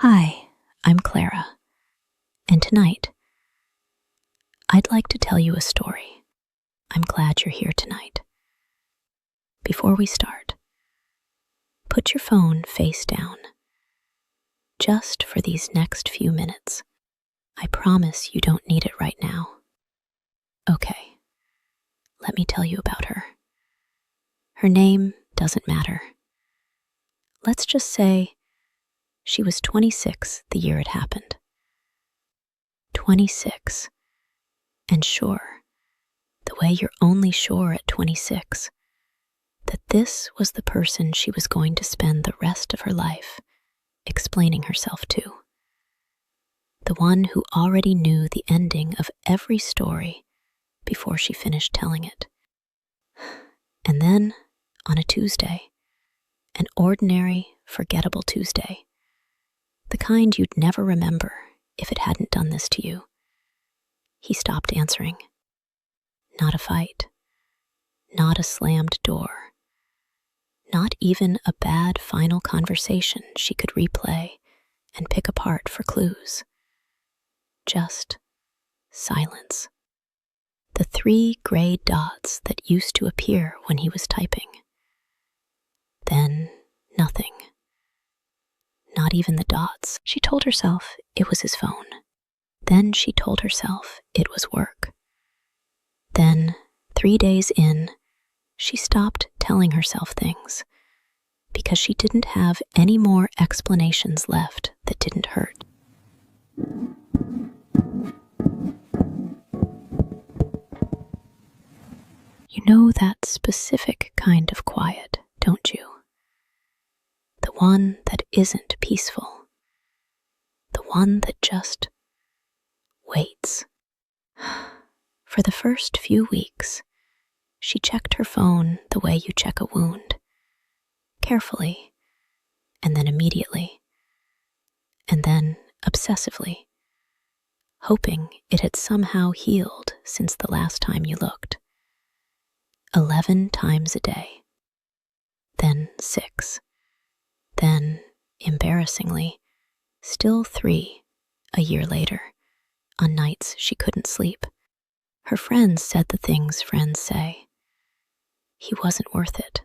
Hi, I'm Clara, and tonight, I'd like to tell you a story. I'm glad you're here tonight. Before we start, put your phone face down, just for these next few minutes. I promise you don't need it right now. Okay, let me tell you about her. Her name doesn't matter. Let's just say she was 26 the year it happened. 26. And sure, the way you're only sure at 26, that this was the person she was going to spend the rest of her life explaining herself to. The one who already knew the ending of every story before she finished telling it. And then, on a Tuesday, an ordinary, forgettable Tuesday, the kind you'd never remember if it hadn't done this to you, he stopped answering. Not a fight, not a slammed door, not even a bad final conversation she could replay and pick apart for clues. Just silence. The 3 gray dots that used to appear when he was typing. Then nothing. Not even the dots. She told herself it was his phone. Then she told herself it was work. Then, 3 days in, she stopped telling herself things because she didn't have any more explanations left that didn't hurt. You know that specific kind of quiet, don't you? The one that isn't peaceful. The one that just waits. For the first few weeks, she checked her phone the way you check a wound. Carefully, and then immediately, and then obsessively, hoping it had somehow healed since the last time you looked. 11 times a day. Then 6. Then, embarrassingly, still 3 a year later, on nights she couldn't sleep. Her friends said the things friends say. He wasn't worth it.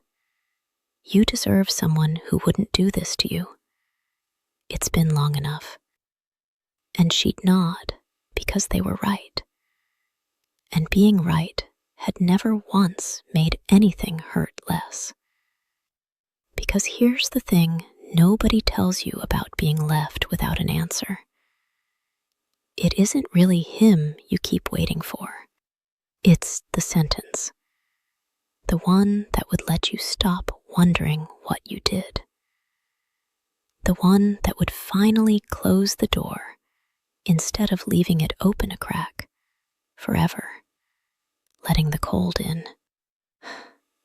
You deserve someone who wouldn't do this to you. It's been long enough. And she'd nod because they were right. And being right had never once made anything hurt less. Because here's the thing nobody tells you about being left without an answer. It isn't really him you keep waiting for. It's the sentence. The one that would let you stop wondering what you did. The one that would finally close the door instead of leaving it open a crack forever, letting the cold in.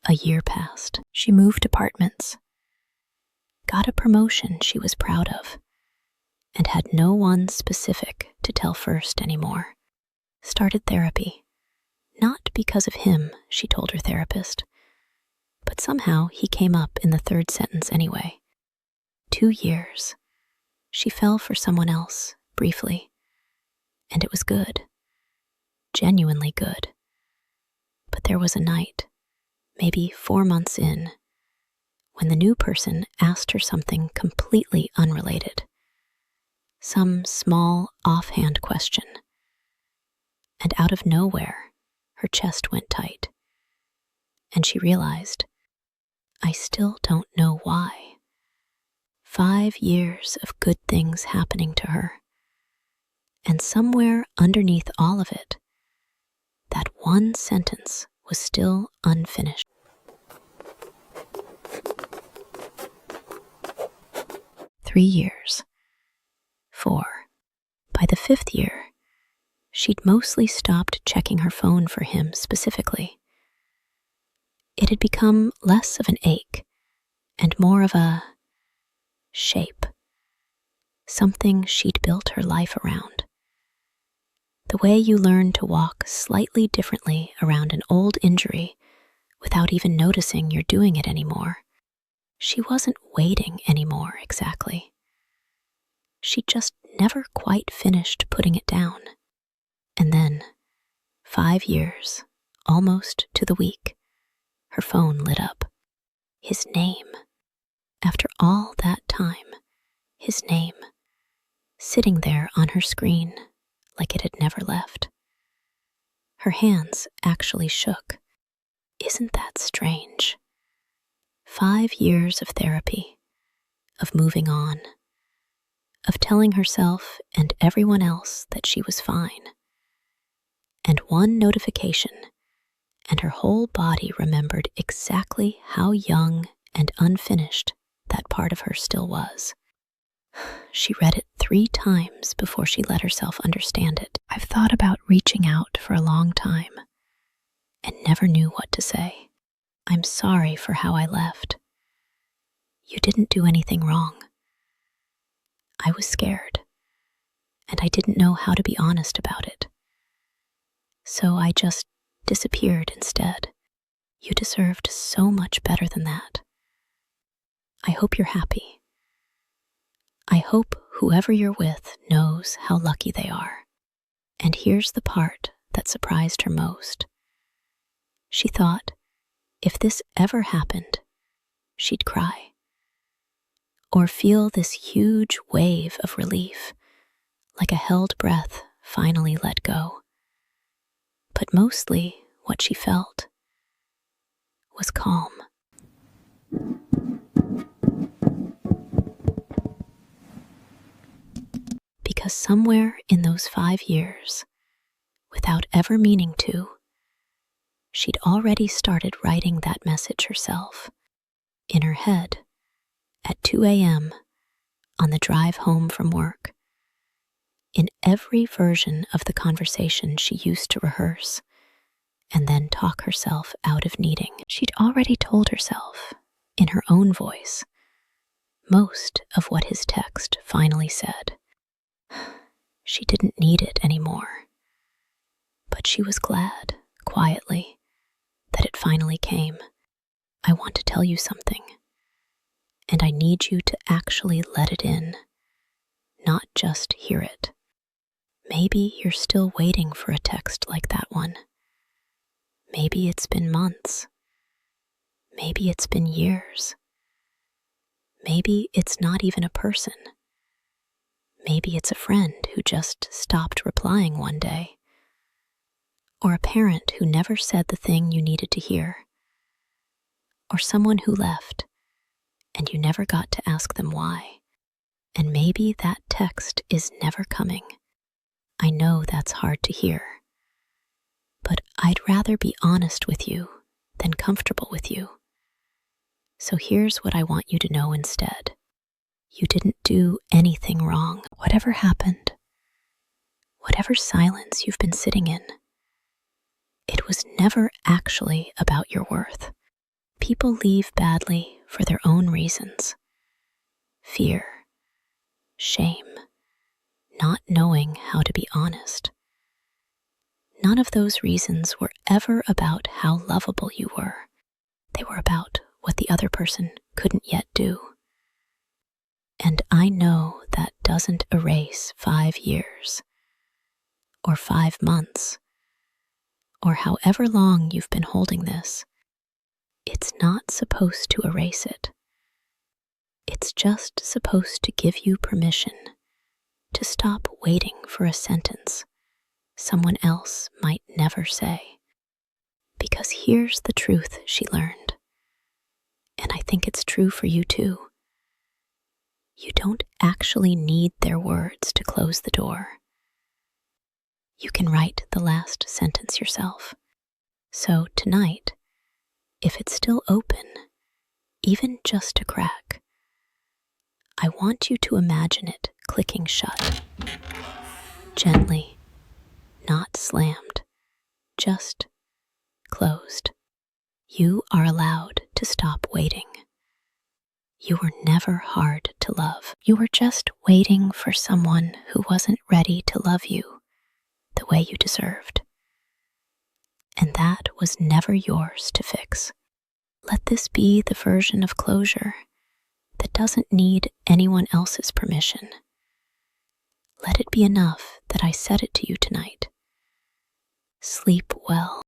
A year passed. She moved apartments, got a promotion she was proud of, and had no one specific to tell first anymore. Started therapy. Not because of him, she told her therapist, but somehow he came up in the 3rd sentence anyway. 2 years. She fell for someone else, briefly, and it was good. Genuinely good. But there was a night, maybe 4 months in, when the new person asked her something completely unrelated. Some small, offhand question. And out of nowhere, her chest went tight. And she realized, I still don't know why. 5 years of good things happening to her. And somewhere underneath all of it, that one sentence was still unfinished. 3 years. 4. By the 5th year, she'd mostly stopped checking her phone for him specifically. It had become less of an ache and more of a shape, something she'd built her life around. The way you learn to walk slightly differently around an old injury without even noticing you're doing it anymore. She wasn't waiting anymore exactly. she just never quite finished putting it down. And then, 5 years, almost to the week, her phone lit up. His name. After all that time, his name, sitting there on her screen like it had never left. Her hands actually shook. Isn't that strange? 5 years of therapy, of moving on, of telling herself and everyone else that she was fine. And one notification, and her whole body remembered exactly how young and unfinished that part of her still was. She read it 3 times before she let herself understand it. I've thought about reaching out for a long time and never knew what to say. I'm sorry for how I left. You didn't do anything wrong. I was scared, and I didn't know how to be honest about it. So I just disappeared instead. You deserved so much better than that. I hope you're happy. I hope whoever you're with knows how lucky they are. And here's the part that surprised her most. She thought, if this ever happened, she'd cry. Or feel this huge wave of relief, like a held breath finally let go. But mostly what she felt was calm. Because somewhere in those 5 years, without ever meaning to, she'd already started writing that message herself, in her head, at 2 a.m. on the drive home from work. In every version of the conversation she used to rehearse and then talk herself out of needing, she'd already told herself, in her own voice, most of what his text finally said. She didn't need it anymore. But she was glad, quietly, that it finally came. I want to tell you something, and I need you to actually let it in, not just hear it. Maybe you're still waiting for a text like that one. Maybe it's been months. Maybe it's been years. Maybe it's not even a person. Maybe it's a friend who just stopped replying one day. Or a parent who never said the thing you needed to hear. Or someone who left, and you never got to ask them why. And maybe that text is never coming. I know that's hard to hear. But I'd rather be honest with you than comfortable with you. So here's what I want you to know instead. You didn't do anything wrong. Whatever happened, whatever silence you've been sitting in, it was never actually about your worth. People leave badly for their own reasons. Fear, shame, not knowing how to be honest. None of those reasons were ever about how lovable you were. They were about what the other person couldn't yet do. And I know that doesn't erase 5 years, or 5 months, or however long you've been holding this. It's not supposed to erase it. It's just supposed to give you permission to stop waiting for a sentence someone else might never say. Because here's the truth she learned, and I think it's true for you too. You don't actually need their words to close the door. You can write the last sentence yourself. So tonight, if it's still open, even just a crack, I want you to imagine it clicking shut. Gently, not slammed, just closed. You are allowed to stop waiting. You were never hard to love. You were just waiting for someone who wasn't ready to love you the way you deserved. And that was never yours to fix. Let this be the version of closure that doesn't need anyone else's permission. Let it be enough that I said it to you tonight. Sleep well.